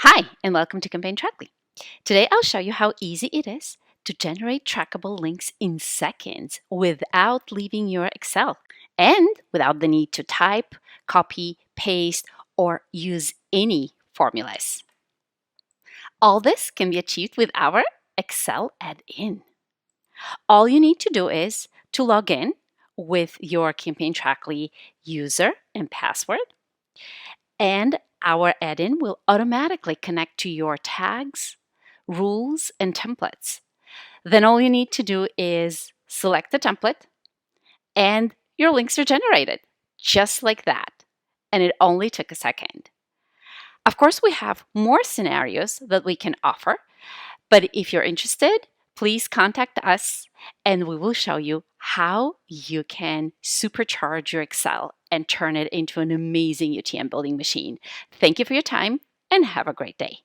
Hi, and welcome to CampaignTrackly. Today I'll show you how easy it is to generate trackable links in seconds without leaving your Excel and without the need to type, copy, paste, or use any formulas. All this can be achieved with our Excel add-in. All you need to do is to log in with your CampaignTrackly user and password, and our add-in will automatically connect to your tags, rules, and templates. Then all you need to do is select the template and your links are generated just like that. And it only took a second. Of course, we have more scenarios that we can offer, but if you're interested, please contact us and we will show you how you can supercharge your Excel and turn it into an amazing UTM building machine. Thank you for your time and have a great day.